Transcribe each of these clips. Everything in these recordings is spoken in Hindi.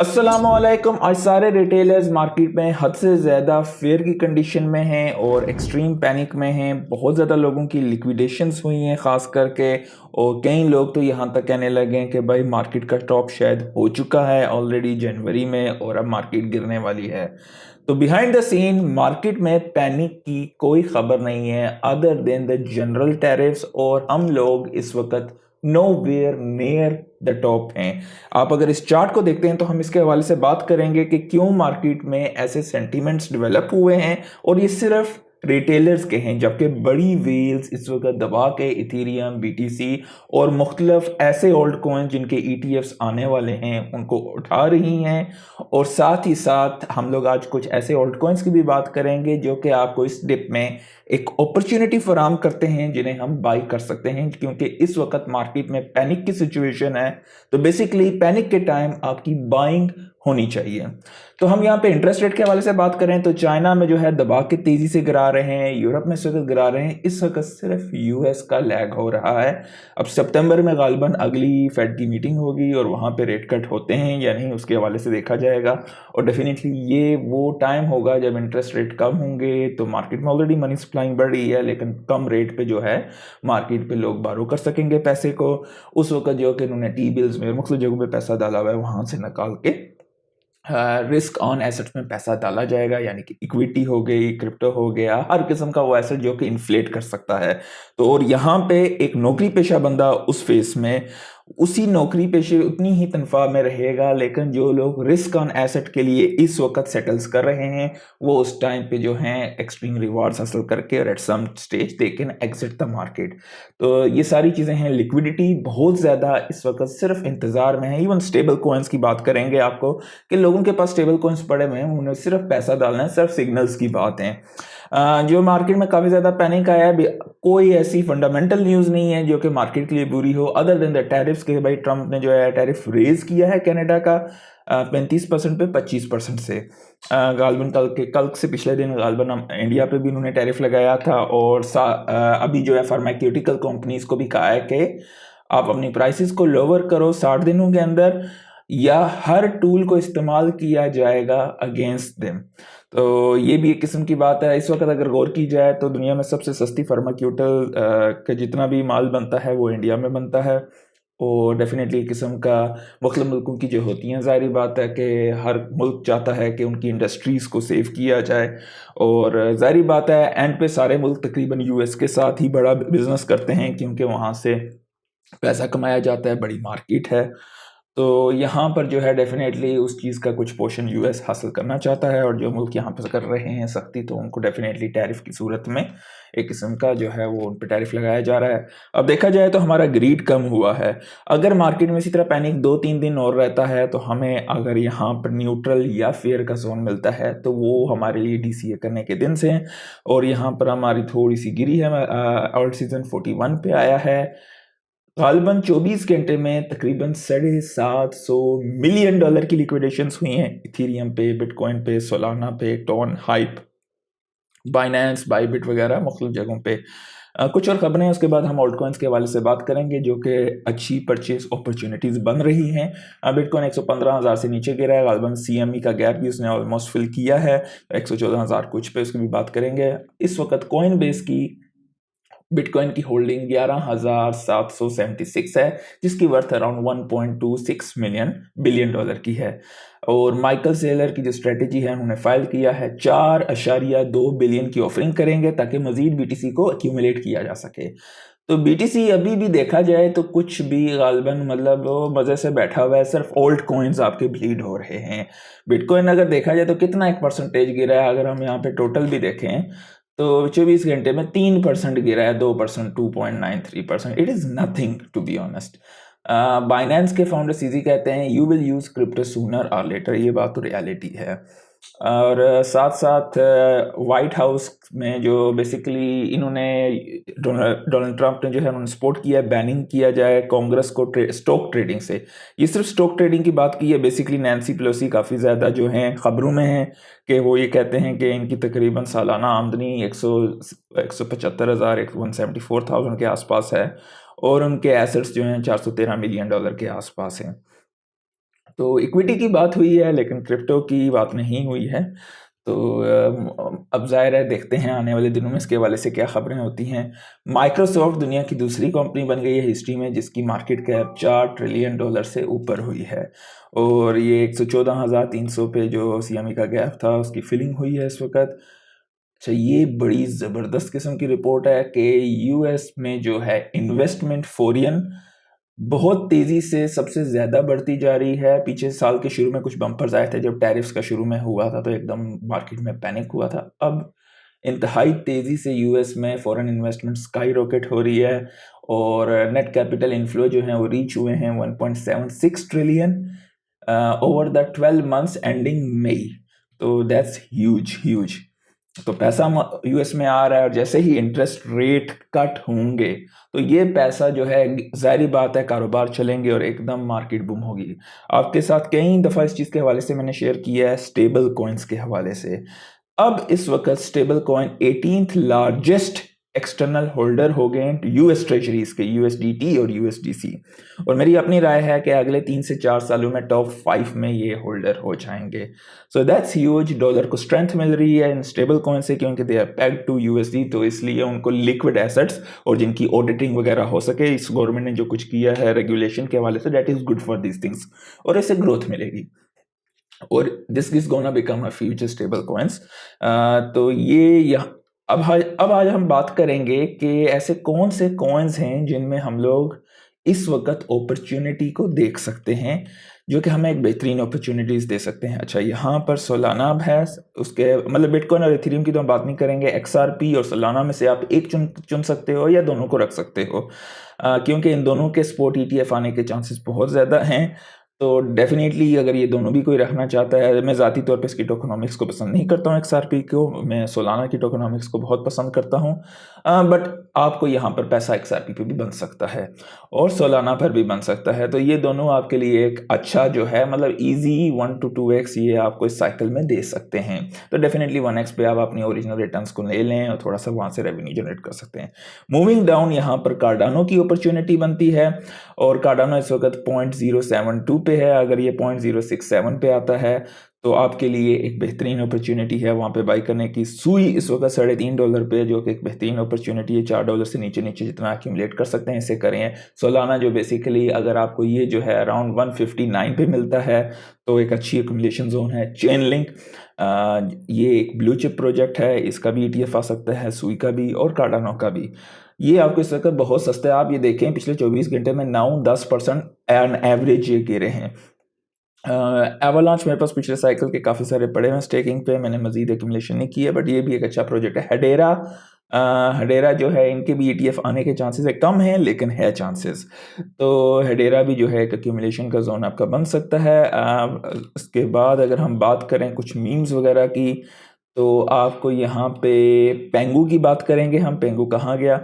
अस्सलामुअलैकुम। आज सारे रिटेलर्स मार्केट में हद से ज़्यादा फेयर की कंडीशन में हैं और एक्सट्रीम पैनिक में हैं। बहुत ज़्यादा लोगों की लिक्विडेशंस हुई हैं ख़ास करके, और कई लोग तो यहाँ तक कहने लगे हैं कि भाई मार्केट का टॉप शायद हो चुका है ऑलरेडी जनवरी में और अब मार्केट गिरने वाली है। तो बिहाइंड द सीन मार्केट में पैनिक की कोई खबर नहीं है other than the general tariffs, और हम लोग इस वक्त नोवेयर नियर द टॉप हैं। आप अगर इस चार्ट को देखते हैं तो हम इसके हवाले से बात करेंगे कि क्यों मार्केट में ऐसे सेंटीमेंट्स डेवलप हुए हैं, और ये सिर्फ रिटेलर्स के हैं, जबकि बड़ी वेल्स इस वक्त दबा के इथेरियम, बीटीसी और मुख्तलिफ ऐसे ओल्ड कॉइन जिनके ईटीएफ्स आने वाले हैं उनको उठा रही हैं। और साथ ही साथ हम लोग आज कुछ ऐसे ओल्ड कॉइन्स की भी बात करेंगे जो कि आपको इस डिप में एक अपॉर्चुनिटी फराहम करते हैं, जिन्हें हम बाई कर सकते हैं, क्योंकि इस वक्त मार्केट में पैनिक की सिचुएशन है। तो बेसिकली पैनिक के टाइम आपकी बाइंग होनी चाहिए। तो हम यहाँ पे इंटरेस्ट रेट के हवाले से बात करें तो चाइना में जो है दबा के तेजी से गिरा रहे हैं, यूरोप में इस वक्त गिरा रहे हैं, इस वक्त सिर्फ यूएस का लैग हो रहा है। अब सितंबर में गालिबन अगली फेड की मीटिंग होगी और वहाँ पे रेट कट होते हैं या नहीं उसके हवाले से देखा जाएगा। और डेफिनेटली ये वो टाइम होगा जब इंटरेस्ट रेट कम होंगे, तो मार्केट में ऑलरेडी मनी सप्लाइंग बढ़ रही है लेकिन कम रेट पे जो है मार्केट पे लोग बारो कर सकेंगे पैसे को। उस वक्त जो कि उन्होंने टी बिल्स में और मुख्तलिफ जगहों पे पैसा डाला हुआ है वहाँ से निकाल के रिस्क ऑन एसेट्स में पैसा डाला जाएगा, यानी कि इक्विटी हो गई, क्रिप्टो हो गया, हर किस्म का वो एसेट जो कि इन्फ्लेट कर सकता है। तो और यहाँ पे एक नौकरी पेशा बंदा उस फेस में उसी नौकरी पेशे उतनी ही तनख्वाह में रहेगा, लेकिन जो लोग रिस्क ऑन एसेट के लिए इस वक्त सेटल्स कर रहे हैं वो उस टाइम पे जो हैं एक्सट्रीम रिवार्ड्स हासिल करके और at some stage they can exit the market. तो ये सारी चीज़ें हैं। लिक्विडिटी बहुत ज़्यादा इस वक्त सिर्फ इंतज़ार में है। इवन स्टेबल कॉइन्स की बात करेंगे आपको कि लोगों के पास स्टेबल कॉइन्स पड़े हुए हैं, उन्हें सिर्फ पैसा डालना है, सिर्फ सिग्नल्स की बात है। जो मार्केट में काफ़ी ज़्यादा पैनिक आया है, कोई ऐसी फंडामेंटल न्यूज़ नहीं है जो कि मार्केट के लिए बुरी हो अदर देन द टैरिफ्स के। भाई ट्रंप ने जो है टैरिफ रेज किया है कनाडा का 35% पे 25% से। गालबन कल से पिछले दिन गालबन इंडिया पे भी उन्होंने टैरिफ लगाया था, और अभी जो है फार्मास्यूटिकल कंपनीज को भी कहा है कि आप अपनी प्राइसेस को लोअर करो 60 दिनों के अंदर, या हर टूल को इस्तेमाल किया जाएगा अगेंस्ट देम। तो ये भी एक किस्म की बात है। इस वक्त अगर गौर की जाए तो दुनिया में सबसे सस्ती फार्मास्यूटिकल का जितना भी माल बनता है वो इंडिया में बनता है, और डेफिनेटली किस्म का मुख्तलिफ मुल्कों की जो होती हैं, ज़ाहिर बात है कि हर मुल्क चाहता है कि उनकी इंडस्ट्रीज़ को सेव किया जाए, और ज़ाहिर बात है एंड पे सारे मुल्क तकरीबन यूएस के साथ ही बड़ा बिजनेस करते हैं क्योंकि वहाँ से पैसा कमाया जाता है, बड़ी मार्केट है। तो यहाँ पर जो है डेफिनेटली उस चीज़ का कुछ पोर्शन यूएस हासिल करना चाहता है, और जो मुल्क यहाँ पर कर रहे हैं सख्ती तो उनको डेफिनेटली टैरिफ की सूरत में एक किस्म का जो है वो उन पर टैरिफ लगाया जा रहा है। अब देखा जाए तो हमारा ग्रीड कम हुआ है। अगर मार्केट में इसी तरह पैनिक 2-3 दिन और रहता है तो हमें अगर यहाँ पर न्यूट्रल या फेयर का जोन मिलता है तो वो हमारे लिए डीसीए करने के दिन से हैं, और यहाँ पर हमारी थोड़ी सी गिरी है। ऑल्ट सीजन 41 पे आया है। गालिबन 24 घंटे में तकरीबन $750 मिलियन की लिक्विडेशंस हुई हैं इथेरियम पे, बिटकॉइन पे, सोलाना पे, टोन, हाइप, बाइनेंस, बाइबिट वगैरह मुख्तलिफ जगहों पे। कुछ और खबरें उसके बाद हम ऑल्ट कॉइन्स के हवाले से बात करेंगे जो कि अच्छी परचेज अपॉर्चुनिटीज़ बन रही हैं। बिटकॉइन 115,000 से नीचे गिरा है। गालिबन सीएमई का गैप भी उसने ऑलमोस्ट फिल किया है 114,000 कुछ पे, उसकी भी बात करेंगे। इस वक्त कॉइन बेस की बिटकॉइन की होल्डिंग 11,776 है, जिसकी वर्थ अराउंड 1.26 बिलियन डॉलर की है। और माइकल सेलर की जो स्ट्रेटेजी है उन्होंने फाइल किया है 4.2 बिलियन की ऑफरिंग करेंगे ताकि मजीद बीटीसी को एक्यूमुलेट किया जा सके। तो बीटीसी अभी भी देखा जाए तो कुछ भी गालिबन मतलब वो मज़े से बैठा हुआ है, सिर्फ ओल्ड कॉइन्स आपके ब्लीड हो रहे हैं। बिटकॉइन अगर देखा जाए तो कितना एक परसेंटेज गिरा है, अगर हम यहाँ पे टोटल भी देखें तो 24 घंटे में 3% गिरा है, 2%, 2.93%। It is nothing to be honest. Binance के फाउंडर सीजी कहते हैं you will use crypto sooner और लेटर, ये बात तो रियलिटी है। और साथ साथ वाइट हाउस में जो बेसिकली इन्होंने डोनाल्ड ट्रंप ने जो है उन्होंने सपोर्ट किया है बैनिंग किया जाए कांग्रेस को स्टॉक ट्रेडिंग से। ये सिर्फ स्टॉक ट्रेडिंग की बात की है। बेसिकली नैन्सी पेलोसी काफ़ी ज़्यादा जो हैं खबरों में हैं कि वो ये कहते हैं कि इनकी तकरीबन सालाना आमदनी 175,000 174,000 के आसपास है, और उनके एसेट्स जो हैं $413 मिलियन के आसपास हैं। तो इक्विटी की बात हुई है लेकिन क्रिप्टो की बात नहीं हुई है। तो अब ज़ाहिर है देखते हैं आने वाले दिनों में इसके हवाले से क्या खबरें होती हैं। माइक्रोसॉफ्ट दुनिया की दूसरी कंपनी बन गई है हिस्ट्री में जिसकी मार्केट कैप $4 ट्रिलियन से ऊपर हुई है और ये 114,300 पे जो सीएमई का गैप था उसकी फिलिंग हुई है इस वक्त। अच्छा, ये बड़ी ज़बरदस्त किस्म की रिपोर्ट है कि यूएस में जो है इन्वेस्टमेंट फॉरेन बहुत तेज़ी से सबसे ज़्यादा बढ़ती जा रही है। पीछे साल के शुरू में कुछ बम्पर्स आए थे जब टैरिफ्स का शुरू में हुआ था तो एकदम मार्केट में पैनिक हुआ था। अब इंतहाई तेज़ी से यूएस में फॉरेन इन्वेस्टमेंट स्काई रॉकेट हो रही है और नेट कैपिटल इन्फ्लो जो है वो रीच हुए हैं 1.76 trillion over the 12 months ending May. तो दैट्स ह्यूज। तो पैसा यूएस में आ रहा है और जैसे ही इंटरेस्ट रेट कट होंगे तो ये पैसा जो है ज़ाहिर बात है कारोबार चलेंगे और एकदम मार्केट बूम होगी। आपके साथ कई दफ़ा इस चीज़ के हवाले से मैंने शेयर किया है स्टेबल कॉइन्स के हवाले से। अब इस वक्त stable coin 18th largest external holder हो गए हैं यूएस ट्रेजरीज के, यूएसडीटी और यूएसडीसी। और मेरी अपनी राय है कि अगले 3 से 4 सालों में टॉप 5 में ये होल्डर हो जाएंगे। So that's huge. डॉलर को स्ट्रेंथ मिल रही है इन स्टेबल कॉइन से क्योंकि they are pegged to USD, तो इसलिए उनको लिक्विड एसेट्स और जिनकी ऑडिटिंग वगैरह हो सके, इस गवर्नमेंट ने जो कुछ किया है रेगुलेशन के हवाले से, that is good for these things और इससे ग्रोथ मिलेगी और this is gonna become a future stable coins. तो ये अब आज हम बात करेंगे कि ऐसे कौन से कॉइन्स हैं जिनमें हम लोग इस वक्त अपॉर्चुनिटी को देख सकते हैं जो कि हमें एक बेहतरीन अपॉर्चुनिटीज दे सकते हैं। अच्छा, यहाँ पर सोलाना अब है, उसके मतलब बिटकॉइन और इथेरियम की तो हम बात नहीं करेंगे। एक्सआरपी और सोलाना में से आप एक चुन सकते हो या दोनों को रख सकते हो क्योंकि इन दोनों के स्पॉट ईटीएफ आने के चांसेस बहुत ज़्यादा हैं। तो डेफिनेटली अगर ये दोनों भी कोई रखना चाहता है, मैं ज़ाती तौर पे इसकी टोकनॉमिक्स को पसंद नहीं करता हूँ एक्सआरपी को, मैं सोलाना की टोकनॉमिक्स को बहुत पसंद करता हूँ। बट आपको यहाँ पर पैसा एक्सआरपी पे भी बन सकता है और सोलाना पर भी बन सकता है। तो ये दोनों आपके लिए एक अच्छा जो है मतलब ईजी 1 to 2x ये आपको इस साइकिल में दे सकते हैं। तो डेफिनेटली 1x पे आप अपनी ओरिजिनल रिटर्न्स को ले लें और थोड़ा सा वहाँ से रेवेन्यू जनरेट कर सकते हैं। मूविंग डाउन यहाँ पर कार्डानो की अपॉर्चुनिटी बनती है और कार्डानो इस वक्त 0.072 पे है। अगर ये 0.067 पे आता है तो आपके लिए एक बेहतरीन अपॉर्चुनिटी है वहाँ पे बाई करने की। सुई इस वक्त $3.5 पे जो कि एक बेहतरीन अपॉर्चुनिटी है। $4 से नीचे जितना एक्यूमुलेट कर सकते हैं इसे करें। सोलाना जो बेसिकली अगर आपको ये जो है अराउंड 159 पे मिलता है तो एक अच्छी एक्यूमुलेशन जोन है। चेन लिंक ये एक ब्लू चिप प्रोजेक्ट है, इसका भी ETF आ सकता है, सुई का भी और कार्डानो का भी। ये आपको इस वक्त बहुत सस्ता है। आप ये देखें पिछले 24 घंटे में 9-10% एन एवरेज ये गिरे हैं। एवलांच मेरे पास पिछले साइकिल के काफ़ी सारे पड़े हैं स्टेकिंग पे, मैंने मजीद एक्यूमुलेशन नहीं किया बट ये भी एक अच्छा प्रोजेक्ट है। हेडेरा जो है इनके भी ETF आने के चांसेस है, कम है लेकिन है चांसेस। तो हेडेरा भी जो है एक एक्यूमुलेशन का जोन आपका बन सकता है। इसके बाद अगर हम बात करें कुछ मीम्स वगैरह की तो आपको यहाँ पे पेंगू की बात करेंगे हम। पेंगू कहाँ गया?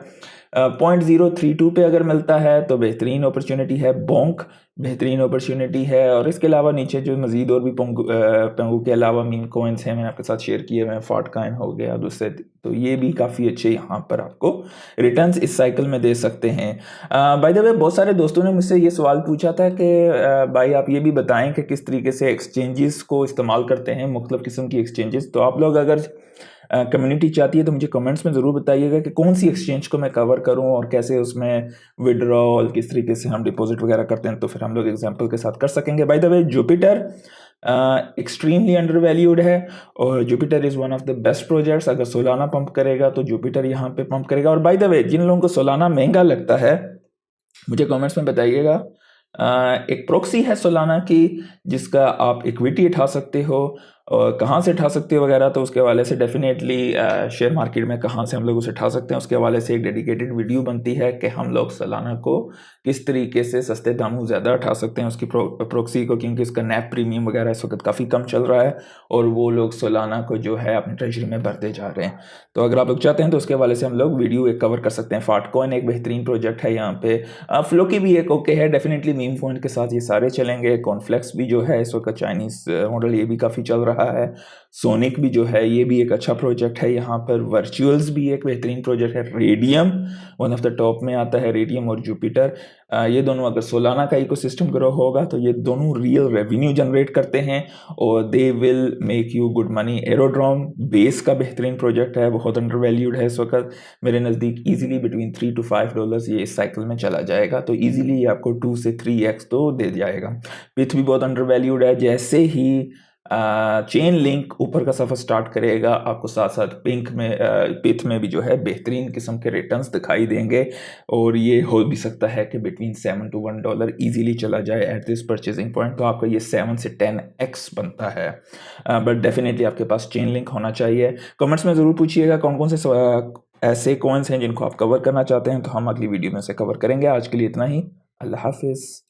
0.032 पे अगर मिलता है तो बेहतरीन अपॉर्चुनिटी है। बोंक बेहतरीन अपॉर्चुनिटी है और इसके अलावा नीचे जो मज़ीद और भी पेंगू के अलावा मीम कॉइन्स हैं मैंने आपके साथ शेयर किए हुए हैं। फॉर्टकॉइन हो गया दूसरे, तो ये भी काफ़ी अच्छे यहाँ पर आपको रिटर्न्स इस साइकिल में दे सकते हैं। बाय द वे बहुत सारे दोस्तों ने मुझसे ये सवाल पूछा था कि भाई आप ये भी बताएं कि किस तरीके से एक्सचेंजेस को इस्तेमाल करते हैं, मुख्तलिफ़ किस्म की एक्सचेंजेस। तो आप लोग अगर कम्युनिटी चाहती है तो मुझे कमेंट्स में ज़रूर बताइएगा कि कौन सी एक्सचेंज को मैं कवर करूं और कैसे उसमें विड्रॉल किस तरीके से हम डिपॉजिट वगैरह करते हैं, तो फिर हम लोग एग्जांपल के साथ कर सकेंगे। By the way Jupiter extremely under valued है और Jupiter is one of the best projects. अगर सोलाना पंप करेगा तो जुपिटर यहाँ पे पंप करेगा। और बाय द वे जिन लोगों को सोलाना महंगा लगता है मुझे कमेंट्स में बताइएगा। एक प्रॉक्सी है सोलाना की जिसका आप इक्विटी उठा सकते हो और कहाँ से उठा सकते हो वगैरह, तो उसके हवाले से डेफिनेटली शेयर मार्केट में कहाँ से हम लोग उसे उठा सकते हैं उसके हवाले से एक डेडिकेटेड वीडियो बनती है कि हम लोग सोलाना को किस तरीके से सस्ते दामों ज़्यादा उठा सकते हैं उसकी प्रॉक्सी को, क्योंकि इसका नैप प्रीमियम वगैरह इस वक्त काफ़ी कम चल रहा है और वो लोग सोलाना को जो है अपनी ट्रेजरी में भरते जा रहे हैं। तो अगर आप लोग चाहते हैं तो उसके हवाले से हम लोग वीडियो एक कवर कर सकते हैं। फाटकॉइन एक बेहतरीन प्रोजेक्ट है यहाँ पे। फ्लोकी भी एक ओके है, डेफिनेटली मीम पॉइंट के साथ ये सारे चलेंगे। कॉन्फ्लेक्स भी जो है इस वक्त चाइनीज़ मॉडल ये भी काफ़ी चल रहा रहा है। सोनिक भी जो है ये भी एक अच्छा प्रोजेक्ट है यहाँ पर। वर्चुअल्स भी एक बेहतरीन प्रोजेक्ट है। Radium one of the top में आता है, रेडियम और जुपिटर। ये दोनों अगर सोलाना का इकोसिस्टम ग्रो होगा तो ये दोनों रियल रेवेन्यू जनरेट करते हैं और they will make you good money. Aerodrome base का बेहतरीन प्रोजेक्ट है, बहुत अंडर वैल्यूड है इस वक्त मेरे नज़दीक। इजीली बिटवीन $3 to $5 ये इस साइकिल में चला जाएगा, तो इजीली ये आपको 2 से 3x तो दे जाएगा। पिथ भी बहुत अंडर वैल्यूड है। जैसे ही चेन लिंक ऊपर का सफ़र स्टार्ट करेगा आपको साथ साथ पिथ में भी जो है बेहतरीन किस्म के रिटर्न्स दिखाई देंगे और ये हो भी सकता है कि बिटवीन $7 to $1 ईजीली चला जाए एट दिस परचेजिंग पॉइंट। तो आपका ये 7 से 10x बनता है। बट डेफिनेटली आपके पास चेन लिंक होना चाहिए। कमेंट्स में ज़रूर पूछिएगा कौन कौन से ऐसे कॉइन्स हैं जिनको आप कवर करना चाहते हैं, तो हम अगली वीडियो में से कवर करेंगे। आज के लिए इतना ही। अल्लाह हाफिज़।